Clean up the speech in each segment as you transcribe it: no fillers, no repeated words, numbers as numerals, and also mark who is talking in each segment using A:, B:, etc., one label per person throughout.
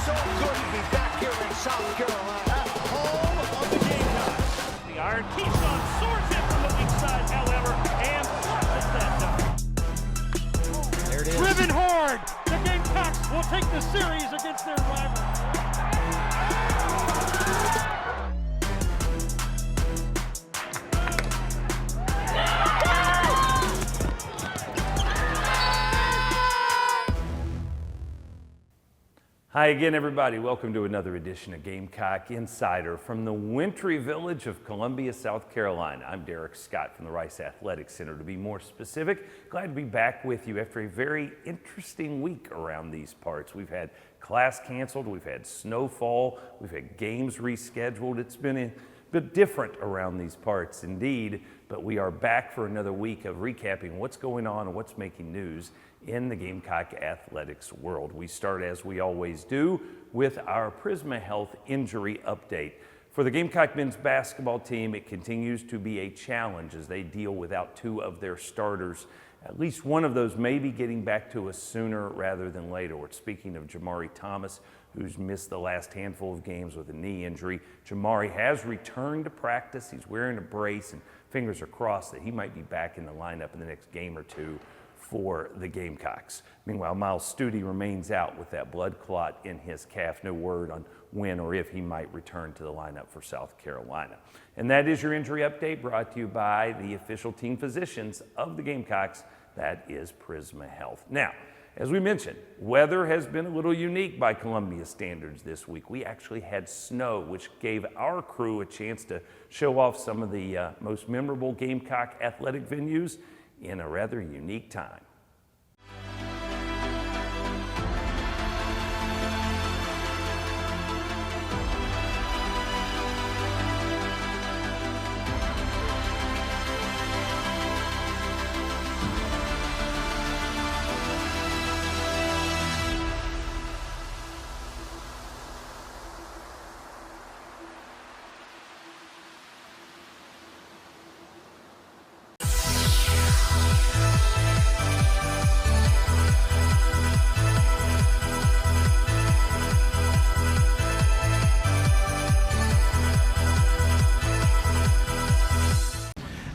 A: so good to be back here in South Carolina, home of the Gamecocks.
B: The iron Keyshawn soars in from the weak side, however, and flushes that done.
A: There it is.
B: Driven hard. The Gamecocks will take the series against their rival.
C: Hi again, everybody. Welcome to another edition of Gamecock Insider from the wintry village of Columbia, South Carolina. I'm Derek Scott from the Rice Athletics Center. To be more specific, glad to be back with you after a very interesting week around these parts. We've had class canceled, we've had snowfall, we've had games rescheduled. It's been a bit different around these parts indeed, but we are back for another week of recapping what's going on and what's making news in the Gamecock athletics world. We start, as we always do, with our Prisma Health injury update. For the Gamecock men's basketball team, it continues to be a challenge as they deal without two of their starters. At least one of those may be getting back to us sooner rather than later. We're speaking of Jamari Thomas, who's missed the last handful of games with a knee injury. Jamari has returned to practice. He's wearing a brace, and fingers are crossed that he might be back in the lineup in the next game or two for the Gamecocks. Meanwhile, Miles Stute remains out with that blood clot in his calf. No word on when or if he might return to the lineup for South Carolina. And that is your injury update, brought to you by the official team physicians of the Gamecocks. That is Prisma Health. Now, as we mentioned, weather has been a little unique by Columbia standards this week. We actually had snow, which gave our crew a chance to show off some of the most memorable Gamecock athletic venues in a rather unique time.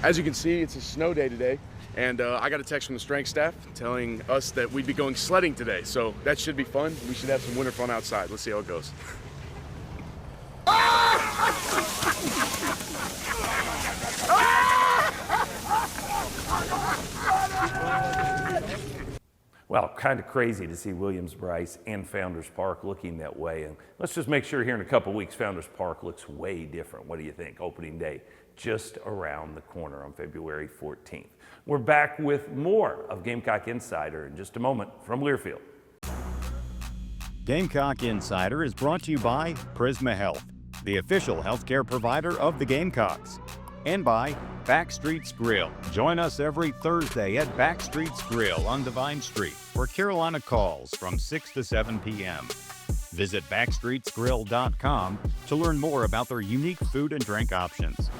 D: As you can see, it's a snow day today, and I got a text from the strength staff telling us that we'd be going sledding today, so that should be fun. We should have some winter fun outside. Let's see how it goes.
C: Well, kind of crazy to see Williams-Brice and Founders Park looking that way. And let's just make sure here in a couple weeks, Founders Park looks way different. What do you think? Opening day just around the corner on February 14th. We're back with more of Gamecock Insider in just a moment from Learfield.
E: Gamecock Insider is brought to you by Prisma Health, the official healthcare provider of the Gamecocks, and by Backstreet's Grill. Join us every Thursday at Backstreet's Grill on Divine Street, where Carolina calls from 6 to 7 p.m. Visit backstreetsgrill.com to learn more about their unique food and drink options.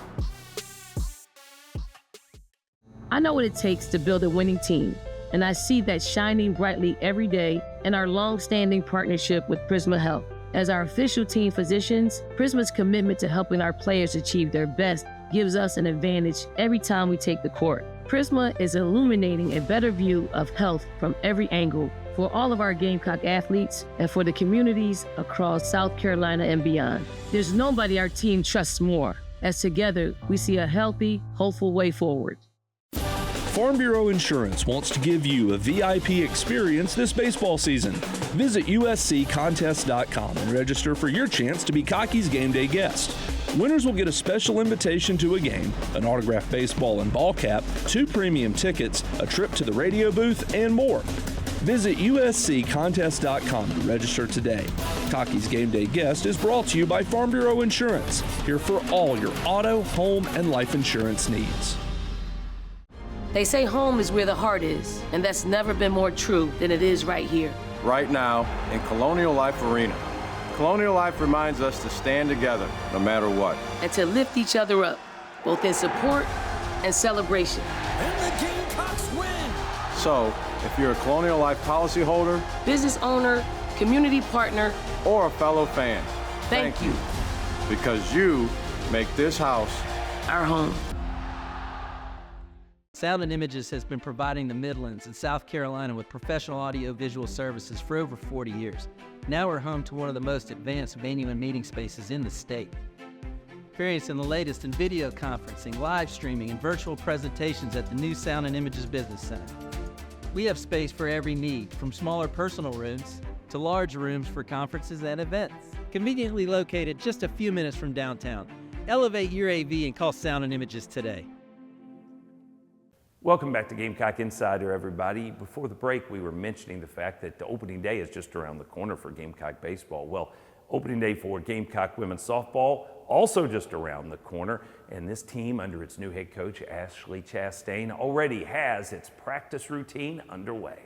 F: I know what it takes to build a winning team, and I see that shining brightly every day in our long-standing partnership with Prisma Health. As our official team physicians, Prisma's commitment to helping our players achieve their best gives us an advantage every time we take the court. Prisma is illuminating a better view of health from every angle for all of our Gamecock athletes and for the communities across South Carolina and beyond. There's nobody our team trusts more, as together we see a healthy, hopeful way forward.
G: Farm Bureau Insurance wants to give you a VIP experience this baseball season. Visit usccontest.com and register for your chance to be Cocky's game day guest. Winners will get a special invitation to a game, an autographed baseball and ball cap, 2 premium tickets, a trip to the radio booth, and more. Visit usccontest.com to register today. Cocky's Game Day Guest is brought to you by Farm Bureau Insurance, here for all your auto, home, and life insurance needs.
F: They say home is where the heart is, and that's never been more true than it is right here.
H: Right now in Colonial Life Arena. Colonial Life reminds us to stand together no matter what.
F: And to lift each other up, both in support and celebration.
A: And the Gamecocks win!
H: So, if you're a Colonial Life policyholder,
F: business owner, community partner,
H: or a fellow fan.
F: Thank you.
H: Because you make this house
F: our home.
I: Sound and Images has been providing the Midlands and South Carolina with professional audio-visual services for over 40 years. Now we're home to one of the most advanced venue and meeting spaces in the state. Experiencing the latest in video conferencing, live streaming, and virtual presentations at the new Sound and Images Business Center. We have space for every need, from smaller personal rooms to large rooms for conferences and events. Conveniently located just a few minutes from downtown. Elevate your AV and call Sound and Images today.
C: Welcome back to Gamecock Insider, everybody. Before the break, we were mentioning the fact that the opening day is just around the corner for Gamecock baseball. Well, opening day for Gamecock women's softball also just around the corner, and this team under its new head coach, Ashley Chastain, already has its practice routine underway.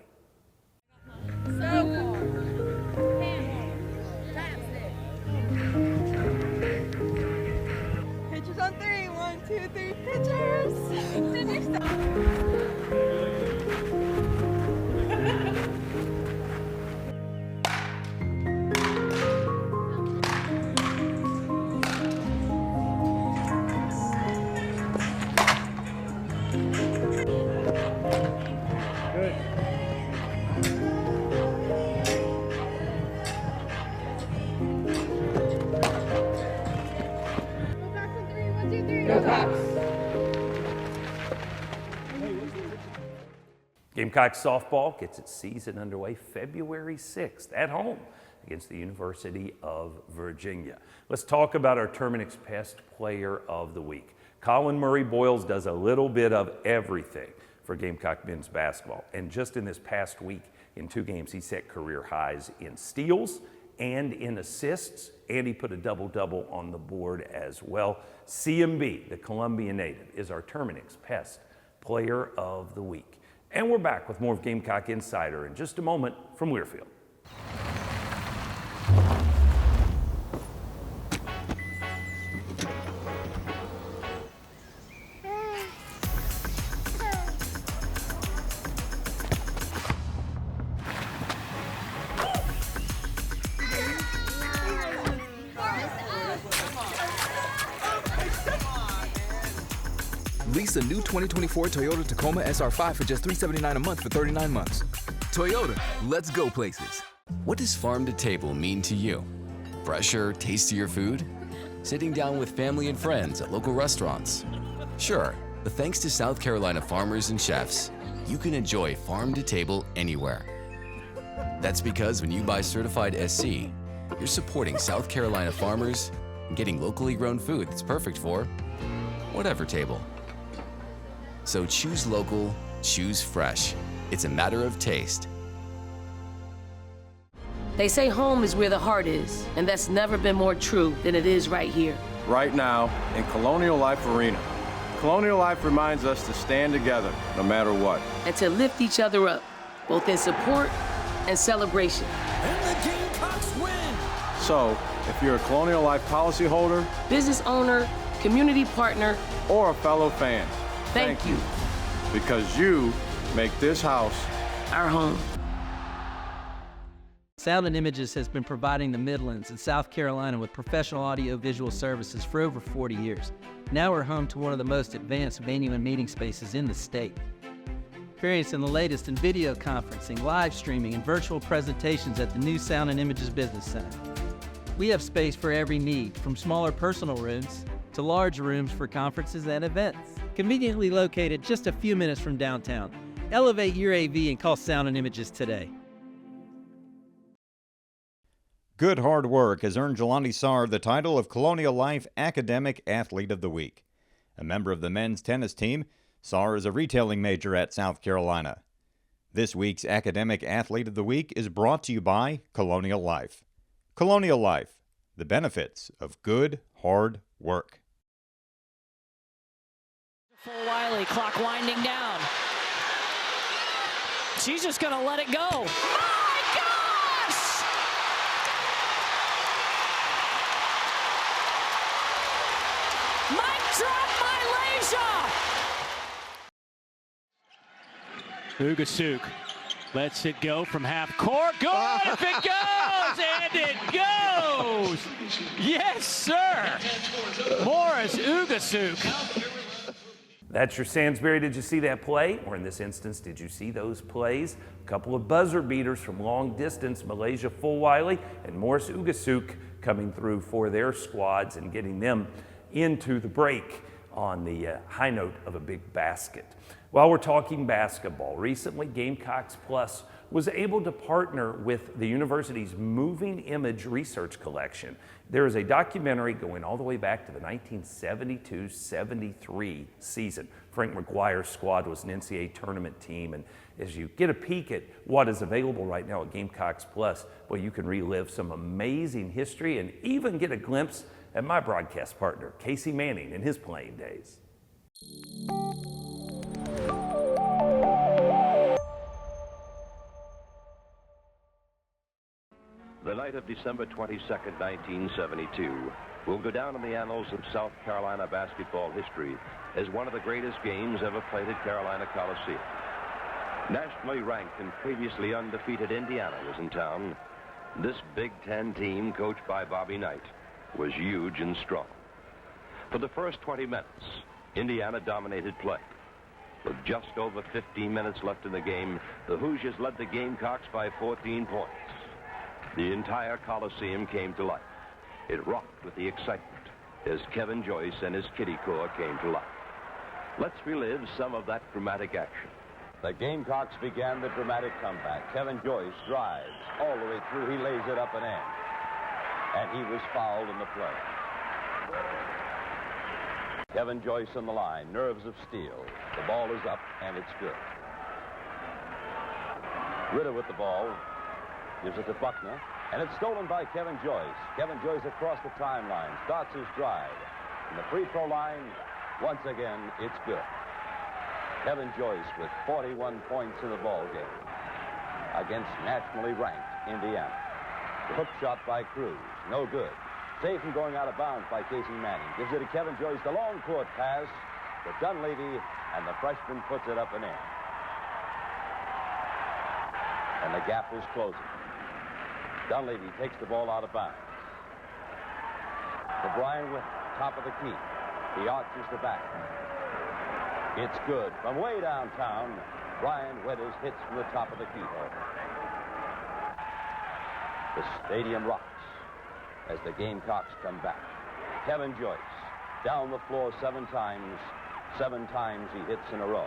J: Pitchers on three. 1, 2, 3, pitchers.
C: Gamecock softball gets its season underway February 6th at home against the University of Virginia. Let's talk about our Terminix Pest Player of the Week. Colin Murray Boyles does a little bit of everything for Gamecock men's basketball. And just in this past week, in 2 games, he set career highs in steals and in assists, and he put a double-double on the board as well. CMB, the Colombian native, is our Terminix Pest Player of the Week. And we're back with more of Gamecock Insider in just a moment from Weirfield.
K: Lease a new 2024 Toyota Tacoma SR5 for just $379 a month for 39 months. Toyota, let's go places.
L: What does farm to table mean to you? Fresher, tastier food? Sitting down with family and friends at local restaurants? Sure, but thanks to South Carolina farmers and chefs, you can enjoy farm to table anywhere. That's because when you buy certified SC, you're supporting South Carolina farmers and getting locally grown food that's perfect for whatever table. So choose local, choose fresh. It's a matter of taste.
F: They say home is where the heart is, and that's never been more true than it is right here.
H: right now in Colonial Life Arena. Colonial Life reminds us to stand together no matter what.
F: And to lift each other up, both in support and celebration.
A: And the Gamecocks win!
H: So, if you're a Colonial Life policyholder,
F: business owner, community partner,
H: or a fellow fan,
F: thank you.
H: Because you make this house
F: our home.
I: Sound and Images has been providing the Midlands and South Carolina with professional audio-visual services for over 40 years. Now we're home to one of the most advanced venue and meeting spaces in the state. Experiencing the latest in video conferencing, live streaming, and virtual presentations at the new Sound and Images Business Center. We have space for every need, from smaller personal rooms to large rooms for conferences and events. Conveniently located just a few minutes from downtown. Elevate your AV and call Sound and Images today.
E: Good hard work has earned Jelani Sarr the title of Colonial Life Academic Athlete of the Week. A member of the men's tennis team, Sarr is a retailing major at South Carolina. This week's Academic Athlete of the Week is brought to you by Colonial Life. Colonial Life, the benefits of good hard work.
M: Full Wiley, clock winding down. She's just going to let it go. My gosh! Mic drop Malaysia!
N: Ugasuk
B: Lets it go from half court. Good if it goes, and it goes. Yes, sir. Morris Ugasuk.
C: That's your Sandsbury. Did you see that play? Or in this instance, did you see those plays? A couple of buzzer beaters from long distance, Malaysia Fulwiley and Morris Ugasuk coming through for their squads and getting them into the break on the high note of a big basket. While we're talking basketball, recently Gamecocks Plus was able to partner with the university's Moving Image Research Collection. There is a documentary going all the way back to the 1972-73 season. Frank McGuire's squad was an NCAA tournament team, and as you get a peek at what is available right now at Gamecocks Plus, well, you can relive some amazing history and even get a glimpse at my broadcast partner, Casey Manning, in his playing days.
N: The night of December 22nd, 1972, will go down in the annals of South Carolina basketball history as one of the greatest games ever played at Carolina Coliseum. Nationally ranked and previously undefeated Indiana was in town. This Big Ten team, coached by Bobby Knight, was huge and strong. For the first 20 minutes, Indiana dominated play. With just over 15 minutes left in the game, the Hoosiers led the Gamecocks by 14 points. The entire Coliseum came to life. It rocked with the excitement as Kevin Joyce and his kiddie corps came to life. Let's relive some of that dramatic action.
H: The Gamecocks began the dramatic comeback. Kevin Joyce drives all the way through. He lays it up and in. And he was fouled in the play. Kevin Joyce on the line, nerves of steel. The ball is up, and it's good. Ritter with the ball. Gives it to Buckner, and it's stolen by Kevin Joyce. Kevin Joyce across the timeline, starts his drive. And the free throw line, once again, it's good. Kevin Joyce with 41 points in the ball game against nationally ranked Indiana. The hook shot by Cruz, no good. Saved from going out of bounds by Casey Manning. Gives it to Kevin Joyce, the long court pass to Dunleavy, and the freshman puts it up and in. And the gap is closing. Dunleavy takes the ball out of bounds. To Brian with top of the key. He arches the back. It's good. From way downtown, Brian Wetters hits from the top of the keyhole. The stadium rocks as the Gamecocks come back. Kevin Joyce down the floor 7 times. 7 times he hits in a row.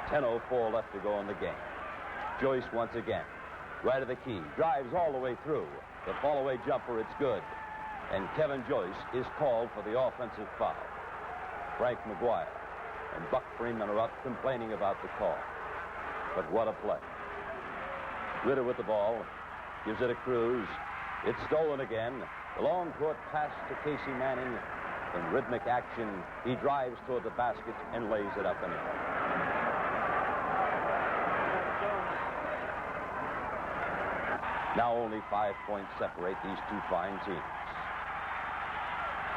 H: 10:04 left to go in the game. Joyce once again. Right of the key, drives all the way through. The fall-away jumper, it's good. And Kevin Joyce is called for the offensive foul. Frank McGuire and Buck Freeman are up complaining about the call. But what a play. Ritter with the ball, gives it to Cruz. It's stolen again. The long court pass to Casey Manning. In rhythmic action, he drives toward the basket and lays it up and in. Now only 5 points separate these two fine teams.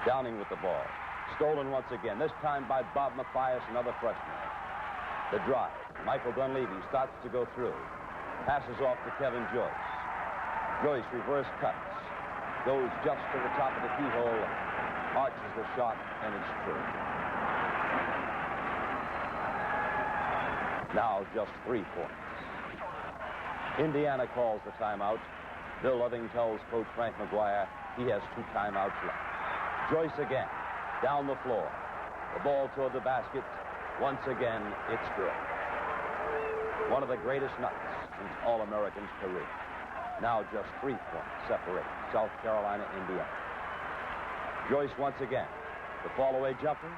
H: Downing with the ball. Stolen once again, this time by Bob Mathias, another freshman. The drive. Michael Dunleavy starts to go through. Passes off to Kevin Joyce. Joyce reverse cuts. Goes just to the top of the keyhole. Arches the shot, and it's true. Now just 3 points. Indiana calls the timeout. Bill Loving tells Coach Frank McGuire he has 2 timeouts left. Joyce again, down the floor. The ball toward the basket. Once again, it's good. One of the greatest nights since All-American's career. Now just 3 points separate South Carolina, Indiana. Joyce once again. The fall-away jumper.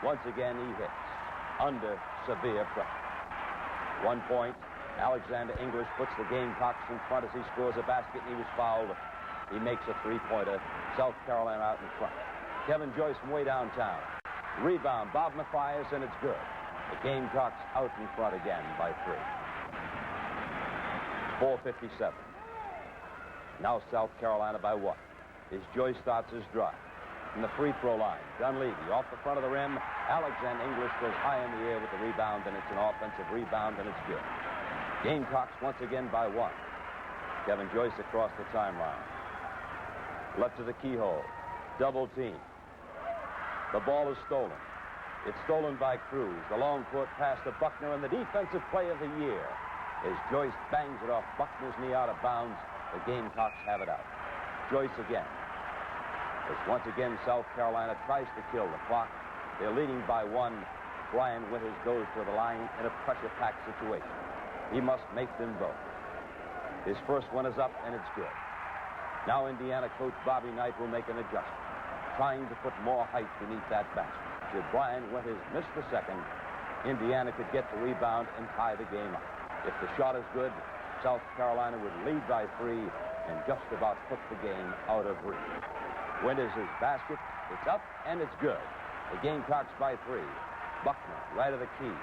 H: Once again, he hits. Under severe pressure. 1 point. Alexander English puts the Gamecocks in front as he scores a basket, and he was fouled. He makes a 3-pointer. South Carolina out in front. Kevin Joyce from way downtown. Rebound, Bob Mathias, and it's good. The Gamecocks out in front again by 3. 4:57. Now South Carolina by 1. As Joyce starts his drive. From the free throw line, Dunleavy off the front of the rim. Alexander English goes high in the air with the rebound, and it's an offensive rebound, and it's good. Gamecocks once again by 1. Kevin Joyce across the timeline. Left to the keyhole. Double team. The ball is stolen. It's stolen by Cruz. The long put pass to Buckner, and the defensive play of the year as Joyce bangs it off Buckner's knee out of bounds. The Gamecocks have it out. Joyce again. As once again South Carolina tries to kill the clock. They're leading by 1. Brian Winters goes to the line in a pressure-packed situation. He must make them both. His first one is up, and it's good. Now Indiana coach Bobby Knight will make an adjustment, trying to put more height beneath that basket. Should Brian Winters miss the second, Indiana could get the rebound and tie the game up. If the shot is good, South Carolina would lead by 3 and just about put the game out of reach. Winters' basket, it's up, and it's good. The Gamecocks by 3. Buckner, right of the key.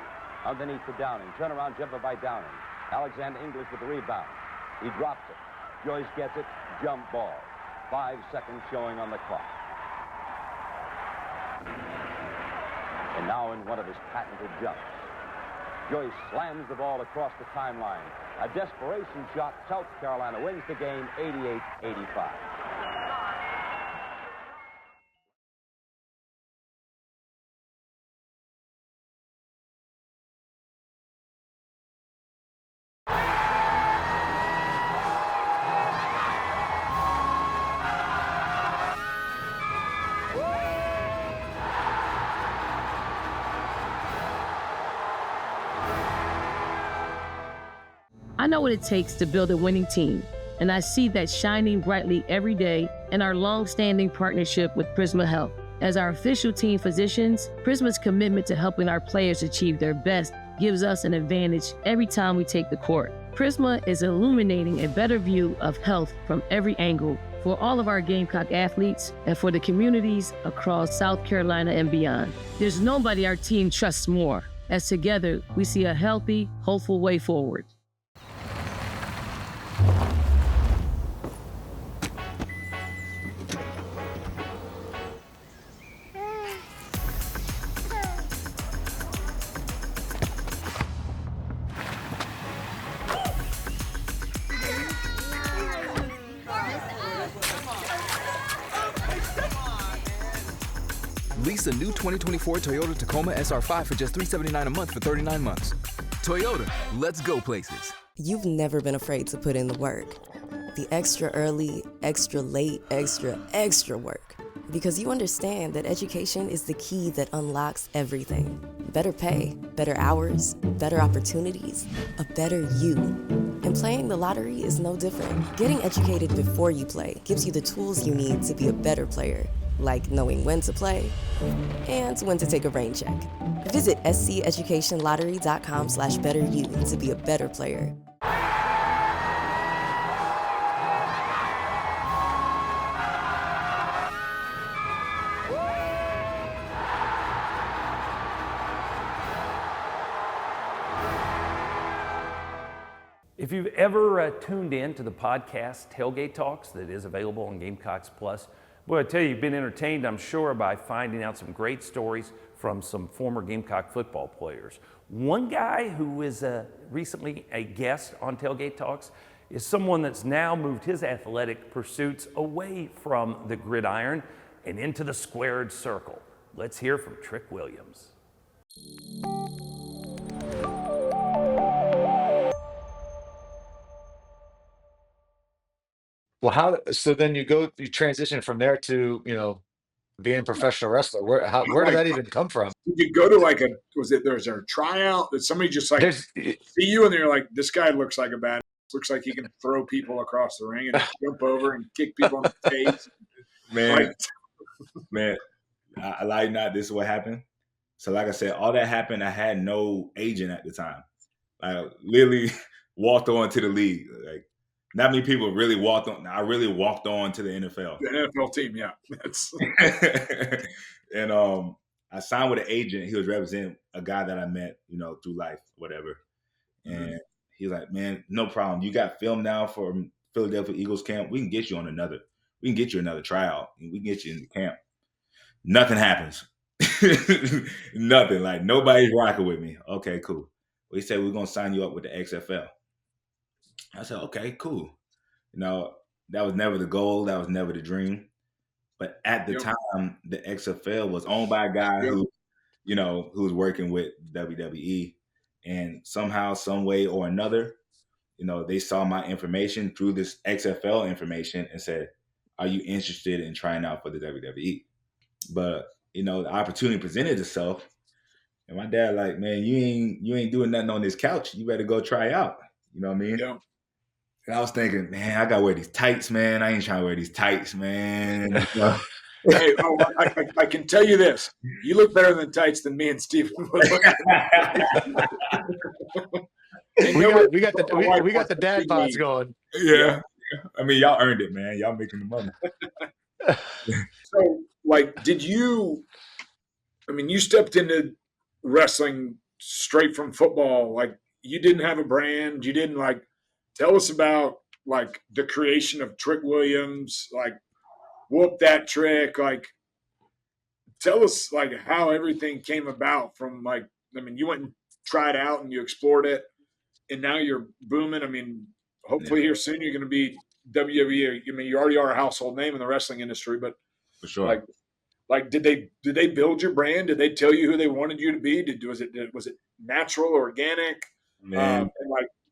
H: Underneath to Downing. Turnaround jumper by Downing. Alexander English with the rebound. He drops it. Joyce gets it. Jump ball. 5 seconds showing on the clock. And now in one of his patented jumps, Joyce slams the ball across the timeline. A desperation shot. South Carolina wins the game 88-85.
F: I know what it takes to build a winning team, and I see that shining brightly every day in our long-standing partnership with Prisma Health. As our official team physicians, Prisma's commitment to helping our players achieve their best gives us an advantage every time we take the court. Prisma is illuminating a better view of health from every angle for all of our Gamecock athletes and for the communities across South Carolina and beyond. There's nobody our team trusts more, as together we see a healthy, hopeful way forward.
K: Lease a new 2024 Toyota Tacoma SR5 for just $379 a month for 39 months. Toyota, let's go places.
O: You've never been afraid to put in the work. The extra early, extra late, extra work. Because you understand that education is the key that unlocks everything. Better pay, better hours, better opportunities, a better you. And playing the lottery is no different. Getting educated before you play gives you the tools you need to be a better player. Like knowing when to play and when to take a rain check. Visit sceducationlottery.com/betteryou to be a better player.
C: If you've ever tuned in to the podcast Tailgate Talks that is available on Gamecocks Plus, boy, I tell you, you've been entertained, I'm sure, by finding out some great stories from some former Gamecock football players. One guy who is recently a guest on Tailgate Talks is someone that's now moved his athletic pursuits away from the gridiron and into the squared circle. Let's hear from Trick Williams.
P: Well, so then you transition from there to, being a professional wrestler. Where did that even come from?
Q: Did you go to there's a tryout? Did somebody just see you and they're like, this guy looks like a bad, looks like he can throw people across the ring and jump over and kick people on the face?
R: Man, I like not, this is what happened. So like I said, all that happened, I had no agent at the time. I literally walked on to the league. Like, not many people really walked on. I really walked on to the NFL.
Q: The NFL team, yeah.
R: And I signed with an agent. He was representing a guy that I met, through life, whatever. And he's like, man, no problem. You got film now for Philadelphia Eagles camp. We can get you another tryout. And we can get you in the camp. Nothing happens. Nothing. Like, nobody's rocking with me. Okay, cool. Well, he said, we're going to sign you up with the XFL. I said, okay, cool. You know, that was never the goal. That was never the dream. But at the
Q: Yep.
R: time, the XFL was owned by a guy
Q: Yep.
R: who was working with WWE. And somehow, some way or another, they saw my information through this XFL information and said, are you interested in trying out for the WWE? But, the opportunity presented itself. And my dad, like, man, you ain't doing nothing on this couch. You better go try out. You know what I mean?
Q: Yeah.
R: And I was thinking, man, I gotta wear these tights, man. I ain't trying to wear these tights, man.
Q: Hey, I can tell you this: you look better than tights than me and Steven would look.
P: We got the dad bods going.
R: Yeah. I mean, y'all earned it, man. Y'all making the money.
Q: So, like, you stepped into wrestling straight from football. Like, you didn't have a brand. You didn't, tell us about, the creation of Trick Williams, whoop that trick. Tell us, how everything came about from, you went and tried out and you explored it, and now you're booming. Hopefully here soon you're going to be WWE. You already are a household name in the wrestling industry, but
R: for sure.
Q: Did they build your brand? Did they tell you who they wanted you to be? Was it natural, organic?
R: Man.
Q: And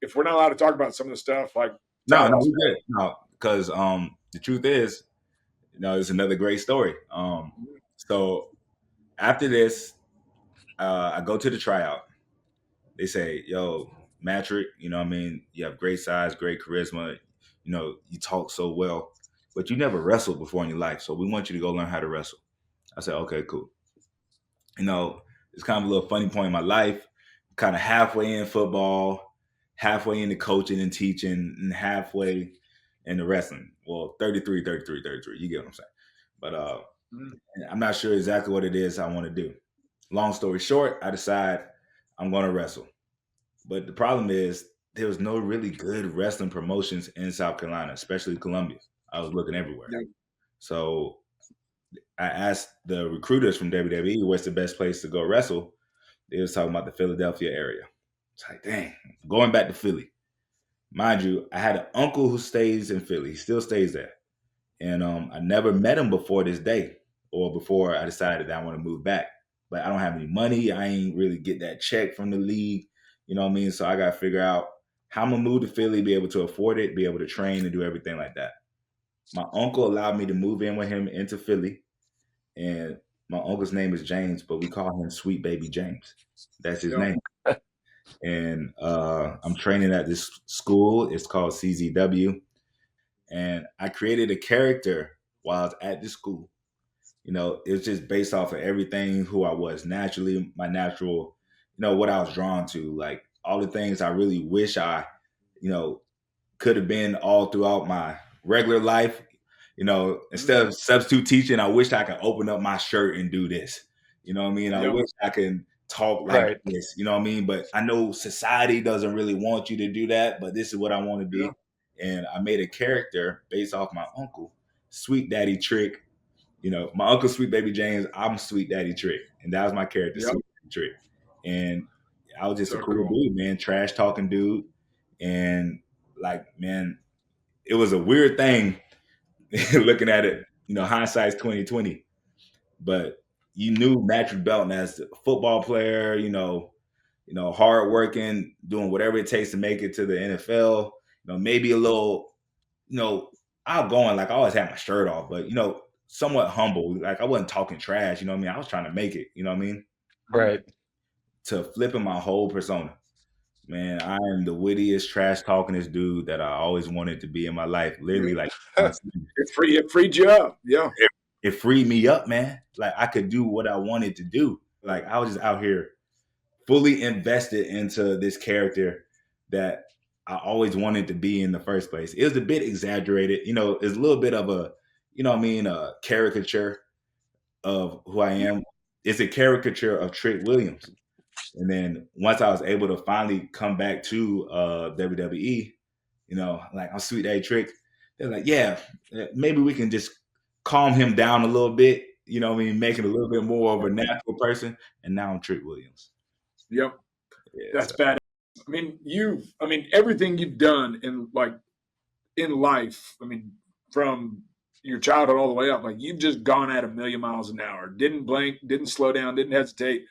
Q: if we're not allowed to talk about some of the stuff,
R: no, we good. No, because the truth is, it's another great story. So after this, I go to the tryout. They say, yo, Matrick, you have great size, great charisma. You talk so well, but you never wrestled before in your life. So we want you to go learn how to wrestle. I said, okay, cool. It's kind of a little funny point in my life, kind of halfway in football, halfway into coaching and teaching, and halfway into wrestling. Well, 33. You get what I'm saying? But I'm not sure exactly what it is I want to do. Long story short, I decide I'm going to wrestle. But the problem is there was no really good wrestling promotions in South Carolina, especially Columbia. I was looking everywhere.
Q: Yep.
R: So I asked the recruiters from WWE what's the best place to go wrestle. They was talking about the Philadelphia area. It's like, dang, going back to Philly. Mind you, I had an uncle who stays in Philly. He still stays there. And I never met him before this day or before I decided that I want to move back. But I don't have any money. I ain't really get that check from the league. You know what I mean? So I got to figure out how I'm going to move to Philly, be able to afford it, be able to train and do everything like that. My uncle allowed me to move in with him into Philly. And my uncle's name is James, but we call him Sweet Baby James. That's his name. And I'm training at this school. It's called CZW. And I created a character while I was at the school. It's just based off of everything who I was naturally, my natural, what I was drawn to, like all the things I really wish I, could have been all throughout my regular life. Instead of substitute teaching, I wish I could open up my shirt and do this. You know what I mean? I wish I could talk like this. You know what I mean? But I know society doesn't really want you to do that, but this is what I want to be. And I made a character based off my uncle, Sweet Daddy Trick. My uncle Sweet Baby James, I'm Sweet Daddy Trick. And that was my character, Sweet Daddy Trick. And I was just a cool dude, man, trash talking dude. And man, it was a weird thing looking at it, hindsight's 2020. But you knew Patrick Belton as a football player, hardworking, doing whatever it takes to make it to the NFL. Maybe a little, outgoing, like I always had my shirt off, but somewhat humble. Like I wasn't talking trash, you know what I mean? I was trying to make it, you know what I mean?
P: Right.
R: To flipping my whole persona. Man, I am the wittiest, trash talkingest dude that I always wanted to be in my life. Literally, like
Q: it freed you up. Yeah.
R: It freed me up, man. Like I could do what I wanted to do. Like I was just out here fully invested into this character that I always wanted to be in the first place. It was a bit exaggerated, it's a little bit of a, a caricature of who I am. It's a caricature of Trick Williams. And then once I was able to finally come back to WWE, I'm Sweet Daddy Trick. They're like, yeah, maybe we can just calm him down a little bit, make him a little bit more of a natural person. And now I'm Trick Williams.
Q: Yep. Yeah, that's bad. everything you've done in life, from your childhood all the way up, you've just gone at 1,000,000 miles an hour. Didn't blink, didn't slow down, didn't hesitate,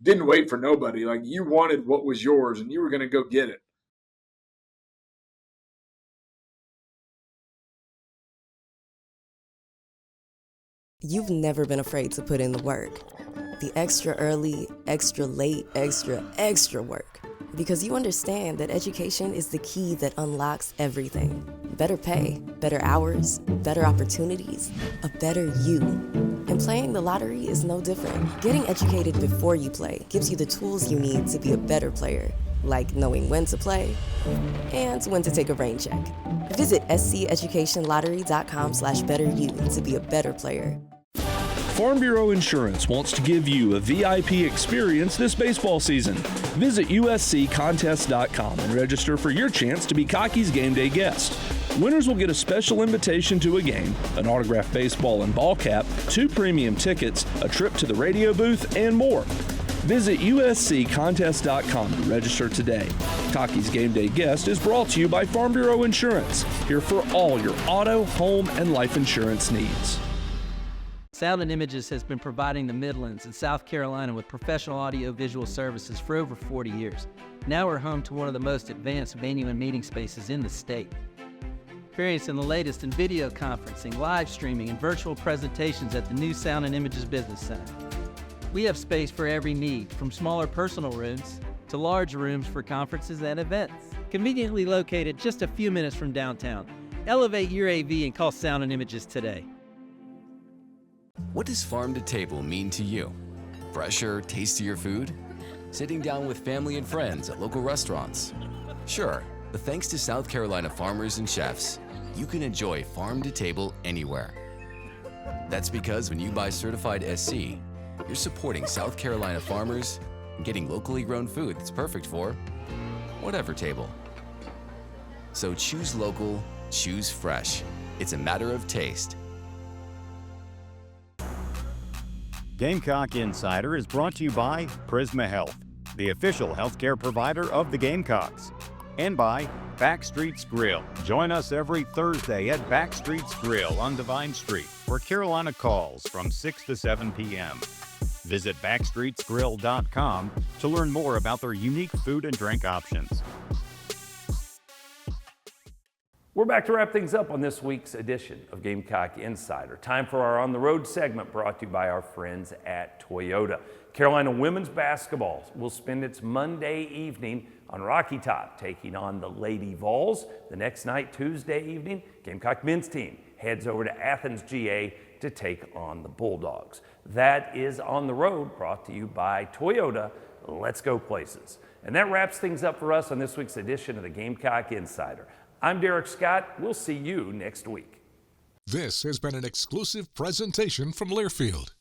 Q: didn't wait for nobody. You wanted what was yours and you were going to go get it.
O: You've never been afraid to put in the work. The extra early, extra late, extra work. Because you understand that education is the key that unlocks everything. Better pay, better hours, better opportunities, a better you. And playing the lottery is no different. Getting educated before you play gives you the tools you need to be a better player, like knowing when to play and when to take a rain check. Visit sceducationlottery.com/betteryou to be a better player.
G: Farm Bureau Insurance wants to give you a VIP experience this baseball season. Visit usccontest.com and register for your chance to be Cocky's game day guest. Winners will get a special invitation to a game, an autographed baseball and ball cap, 2 premium tickets, a trip to the radio booth, and more. Visit usccontest.com to register today. Cocky's Game Day Guest is brought to you by Farm Bureau Insurance, here for all your auto, home, and life insurance needs.
I: Sound and Images has been providing the Midlands and South Carolina with professional audio-visual services for over 40 years. Now we're home to one of the most advanced venue and meeting spaces in the state. Experiencing the latest in video conferencing, live streaming, and virtual presentations at the new Sound and Images Business Center. We have space for every need, from smaller personal rooms to large rooms for conferences and events. Conveniently located just a few minutes from downtown. Elevate your AV and call Sound and Images today.
L: What does farm to table mean to you? Fresher, tastier food? Sitting down with family and friends at local restaurants? Sure, but thanks to South Carolina farmers and chefs, you can enjoy farm to table anywhere. That's because when you buy certified SC, you're supporting South Carolina farmers and getting locally grown food that's perfect for whatever table. So choose local, choose fresh. It's a matter of taste.
E: Gamecock Insider is brought to you by Prisma Health, the official healthcare provider of the Gamecocks, and by Backstreet's Grill. Join us every Thursday at Backstreet's Grill on Divine Street, where Carolina calls from 6 to 7 p.m. Visit backstreetsgrill.com to learn more about their unique food and drink options.
C: We're back to wrap things up on this week's edition of Gamecock Insider. Time for our On the Road segment brought to you by our friends at Toyota. Carolina women's basketball will spend its Monday evening on Rocky Top, taking on the Lady Vols. The next night, Tuesday evening, Gamecock men's team heads over to Athens, GA to take on the Bulldogs. That is On the Road, brought to you by Toyota. Let's go places. And that wraps things up for us on this week's edition of the Gamecock Insider. I'm Derek Scott. We'll see you next week.
S: This has been an exclusive presentation from Learfield.